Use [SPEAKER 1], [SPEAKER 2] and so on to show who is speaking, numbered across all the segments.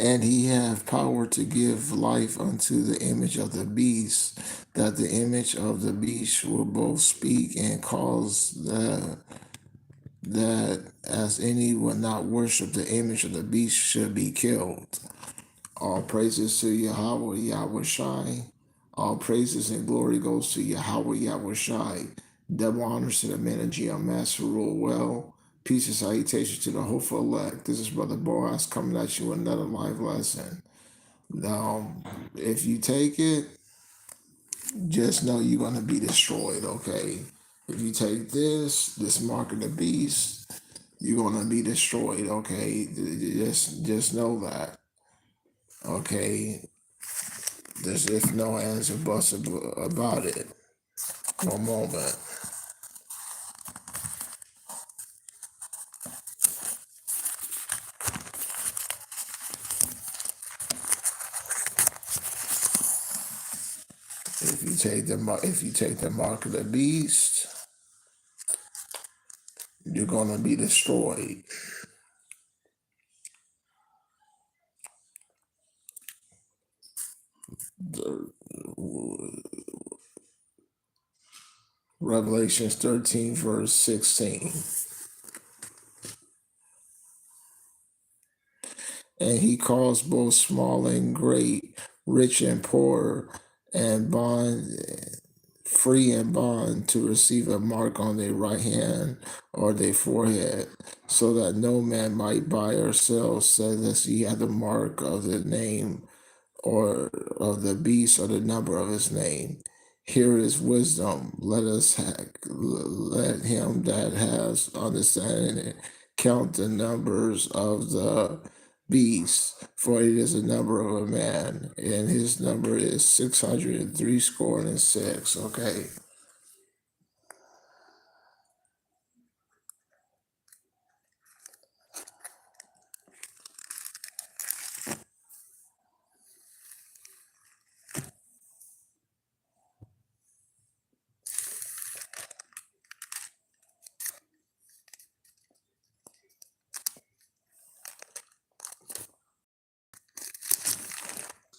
[SPEAKER 1] And he hath power to give life unto the image of the beast, that the image of the beast will both speak and cause that as any will not worship the image of the beast should be killed. All praises to Yahweh, Yahweh Shai. All praises and glory goes to Yahweh, Yahweh Shai. Double honors to the men of GMS who rule well. Peace and salutation to the hopeful elect. This is Brother Boaz coming at you with another live lesson. Now, if you take it, just know you're going to be destroyed, okay? If you take this mark of the beast, you're going to be destroyed, okay? Just know that, okay? There's if no ands or buts about it. One moment. If you take the mark of the beast, you're gonna be destroyed. Revelations 13, verse 16. And he caused both small and great, rich and poor, and bond, free and bond, to receive a mark on their right hand or their forehead, so that no man might buy or sell, unless he had the mark of the name or of the beast or the number of his name. Here is wisdom. Let him that has understanding count the numbers of the beast, for it is the number of a man, and his number is 603 score and six. Okay.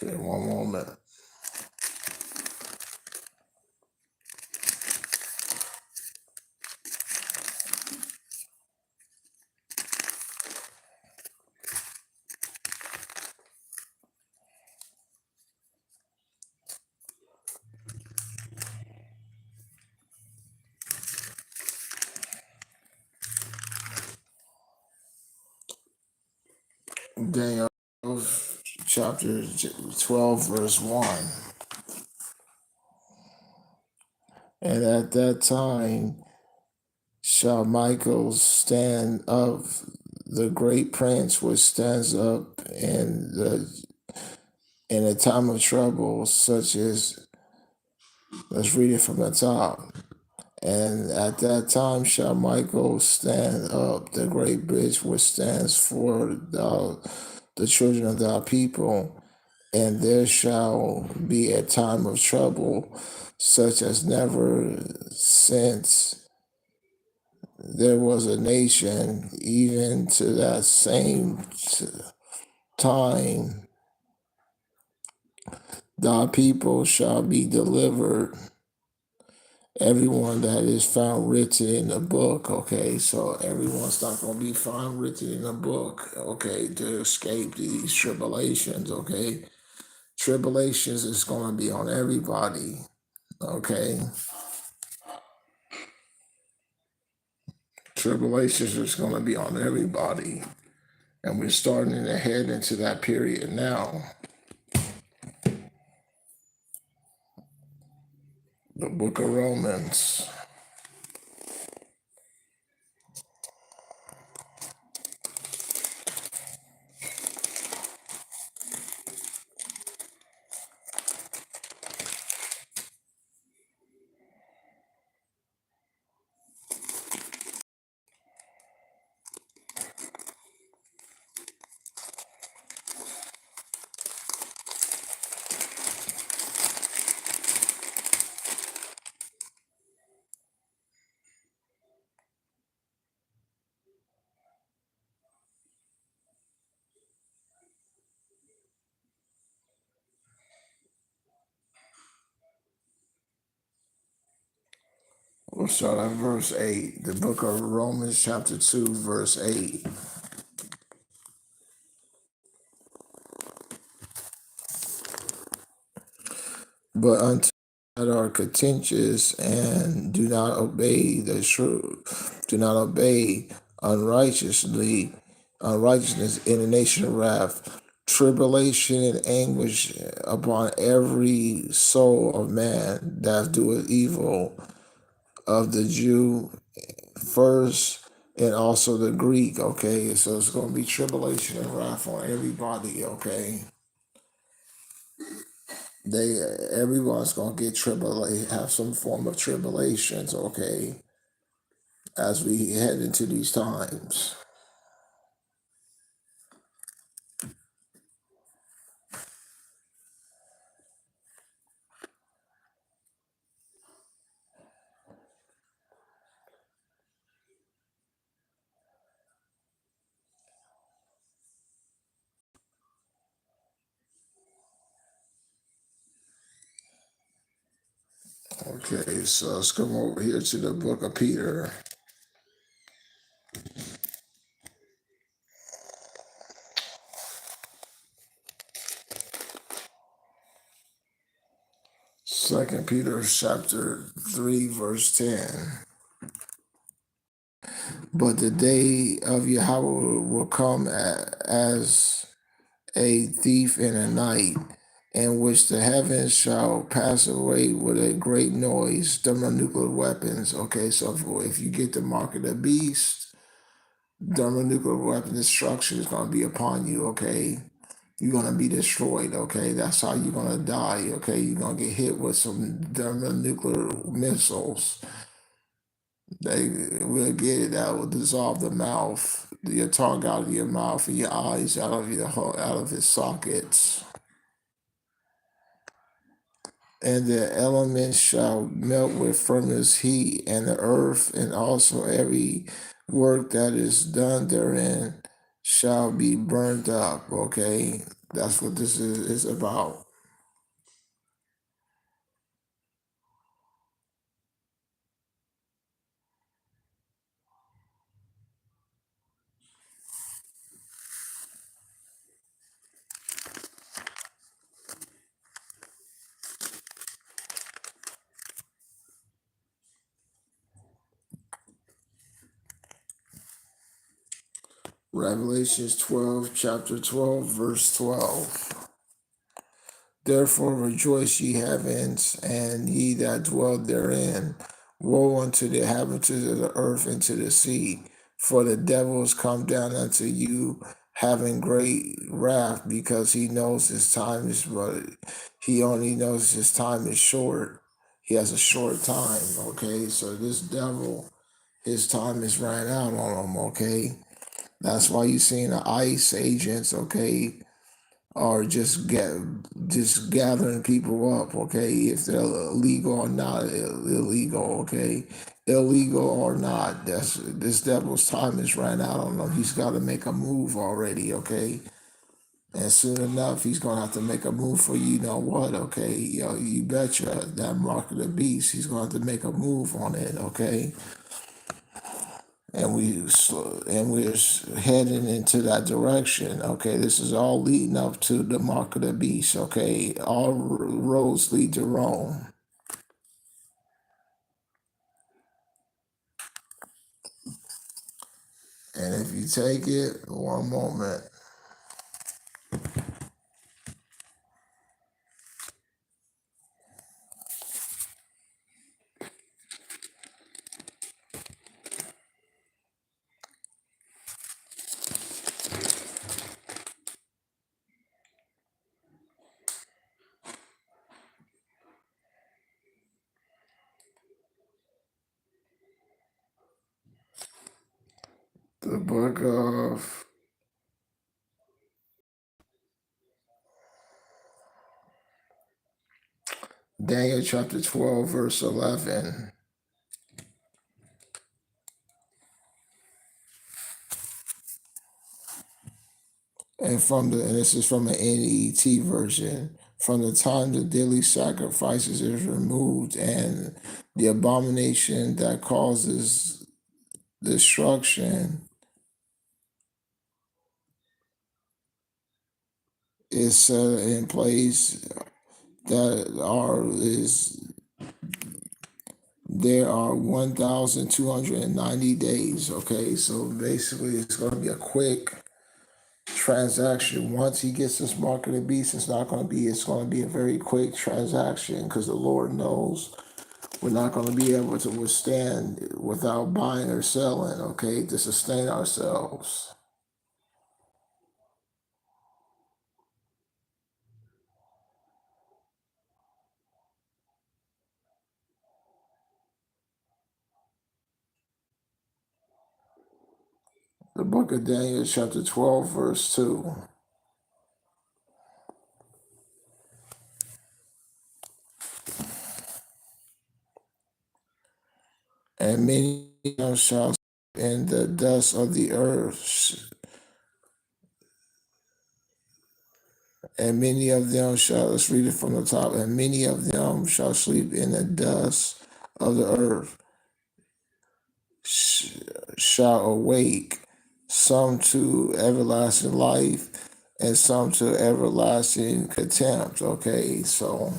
[SPEAKER 1] Okay, one moment. Daniel chapter 12, verse 1. And at that time shall Michael stand up, the great prince which stands up in a time of trouble, such as, let's read it from the top. And at that time shall Michael stand up, the great bridge which stands for the children of thy people, and there shall be a time of trouble, such as never since there was a nation, even to that same time, thy people shall be delivered, everyone that is found written in the book. Okay, so everyone's not going to be found written in the book, okay, to escape these tribulations. Okay, tribulations is going to be on everybody. Okay, tribulations is going to be on everybody, and we're starting to head into that period now. The book of Romans. will start at verse 8. The book of Romans, chapter 2, verse 8. But unto that are contentious and do not obey the truth, do not obey unrighteousness, indignation of wrath, tribulation and anguish upon every soul of man that doeth evil, of the Jew first and also the Greek. Okay, so it's going to be tribulation and wrath on everybody. Okay, everyone's gonna get have some form of tribulations, okay, as we head into these times. Okay, so let's come over here to the book of Peter. Second Peter chapter 3, verse 10. But the day of Yahweh will come as a thief in the night, in which the heavens shall pass away with a great noise, thermonuclear weapons. Okay, so if you get the mark of the beast, thermonuclear weapon destruction is going to be upon you. Okay, you're going to be destroyed. Okay, that's how you're going to die. Okay, you're going to get hit with some thermonuclear missiles. They will get it, that will dissolve the mouth, your tongue out of your mouth, and your eyes out of its sockets. And the elements shall melt with furnace heat, and the earth and also every work that is done therein shall be burned up. Okay, that's what this is about. Revelations 12, chapter 12, verse 12. Therefore rejoice, ye heavens, and ye that dwell therein. Woe unto the inhabitants of the earth and to the sea, for the devil is come down unto you, having great wrath, because he knows his time is but he only knows his time is short. He has a short time. Okay, so this devil, his time is ran out on him. Okay, that's why you seen the ICE agents. Okay, or just gathering people up, okay, if they're illegal or not illegal, okay, illegal or not. That's this devil's time is ran out on him. He's got to make a move already, okay, and soon enough he's gonna have to make a move for you know what, okay, you betcha that mark of the beast. He's gonna have to make a move on it, okay. And we're heading into that direction. Okay, this is all leading up to the mark of the beast. Okay, all roads lead to Rome. And if you take it, one moment. The book of Daniel, chapter 12, verse 11. And this is from the NET version. from the time the daily sacrifices is removed, and the abomination that causes destruction is set in place, there are 1,290 days. Okay, so basically it's going to be a quick transaction. Once he gets this mark of the beast, it's going to be a very quick transaction, because the Lord knows we're not going to be able to withstand without buying or selling, okay, to sustain ourselves. The book of Daniel, chapter 12, verse 2. And many shall in the dust of the earth, and many of them shall, let's read it from the top, and many of them shall sleep in the dust of the earth, shall awake, some to everlasting life, and some to everlasting contempt. Okay, so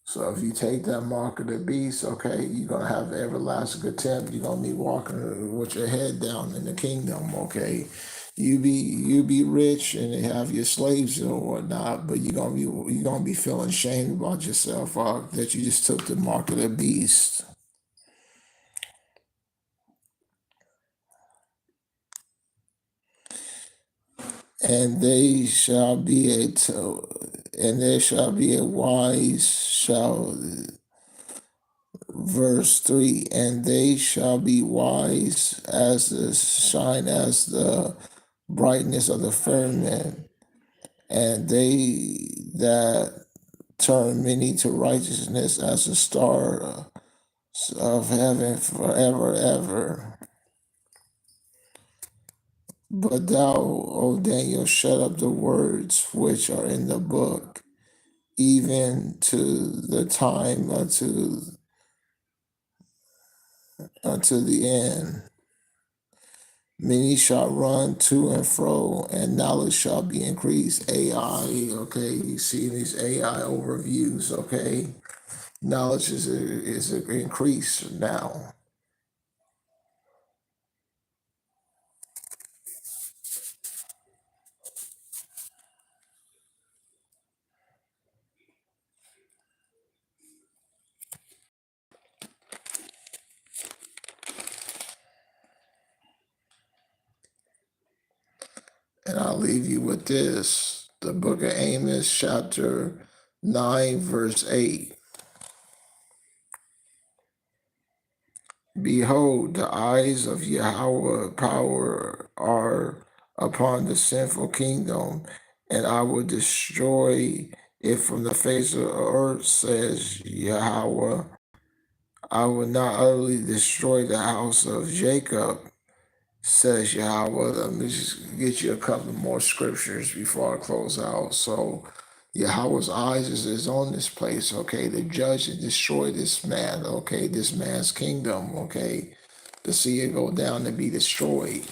[SPEAKER 1] So if you take that mark of the beast, okay, you're gonna have everlasting contempt. You're gonna be walking with your head down in the kingdom, okay. You be rich and have your slaves and whatnot, but you're gonna be feeling shame about yourself, that you just took the mark of the beast. And they shall be and there shall be a wise shall verse 3, and they shall be wise as the shine as the brightness of the firmament, and they that turn many to righteousness as the star of heaven forever ever. But thou, O Daniel, shut up the words which are in the book, even to the time unto the end. Many shall run to and fro, and knowledge shall be increased. AI, okay, you see these AI overviews, okay. Knowledge is increased now. And I'll leave you with this. The book of Amos, chapter 9, verse 8. Behold, the eyes of Yahweh power are upon the sinful kingdom, and I will destroy it from the face of the earth, says Yahweh. I will not utterly destroy the house of Jacob, says Yahweh. Let me just get you a couple more scriptures before I close out. So Yahweh's eyes is on this place, okay, to judge and destroy this man, okay, this man's kingdom, okay, to see it go down and be destroyed.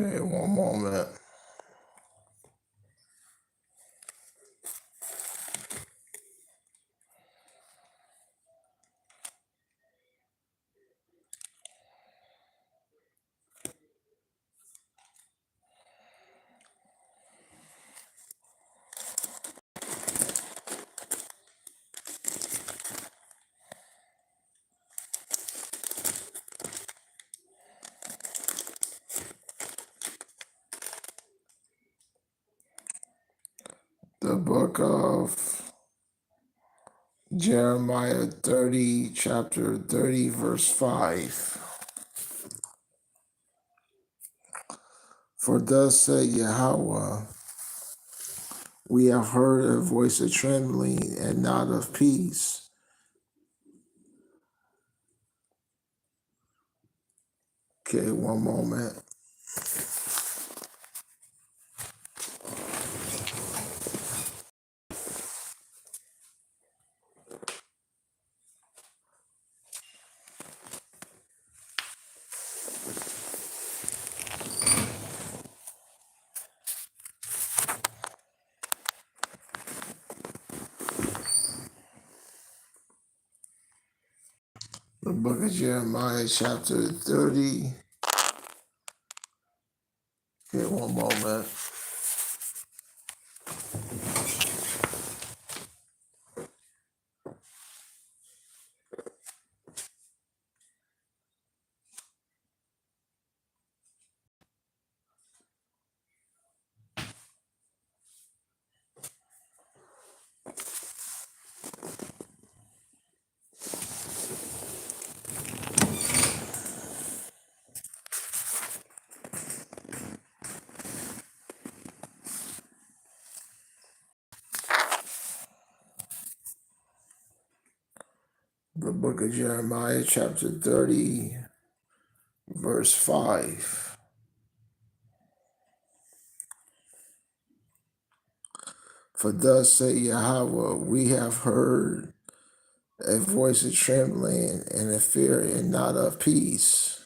[SPEAKER 1] Okay, one moment. The book of Jeremiah 30, chapter 30, verse 5. For thus said Yahweh, we have heard a voice of trembling and not of peace. Okay, one moment. The book of Jeremiah, chapter 30. Okay, one moment. The book of Jeremiah, chapter 30, verse 5. For thus say Yahweh, we have heard a voice of trembling and a fear and not of peace.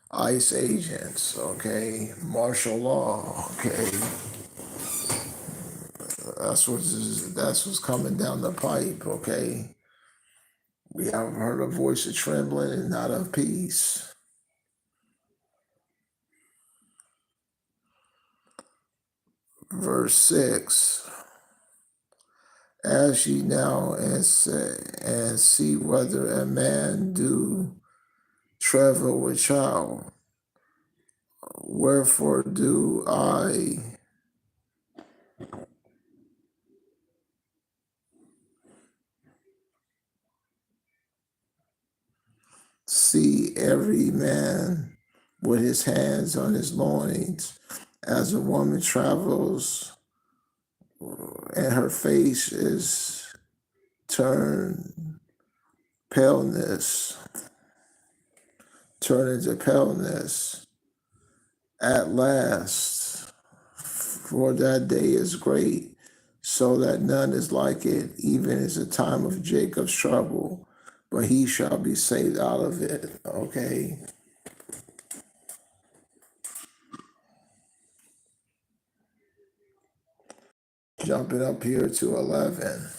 [SPEAKER 1] ICE agents, okay, martial law, okay. That's what's coming down the pipe, okay. We have heard a voice of trembling and not of peace. Verse 6. Ask ye now and see whether a man do travel with child. Wherefore do I see every man with his hands on his loins, as a woman travels, and her face is turned turn into paleness at last, for that day is great, so that none is like it, even as the time of Jacob's trouble, but he shall be saved out of it. Okay. Jumping up here to 11.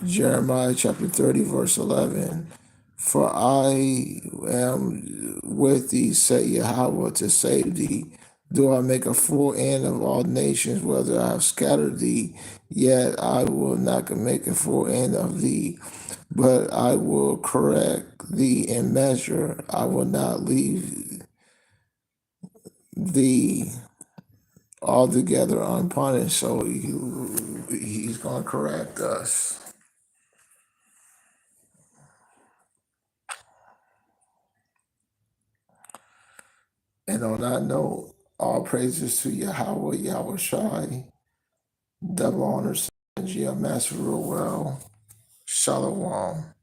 [SPEAKER 1] Jeremiah chapter 30, verse 11. For I am with thee, say Yahweh, to save thee. Do I make a full end of all nations, whether I have scattered thee, yet I will not make a full end of thee, but I will correct thee in measure. I will not leave thee altogether unpunished. So he's going to correct us. And on that note, all praises to Yahweh, Yahweh Shai, double honor, Sanjia, Master Rule well. Shalom.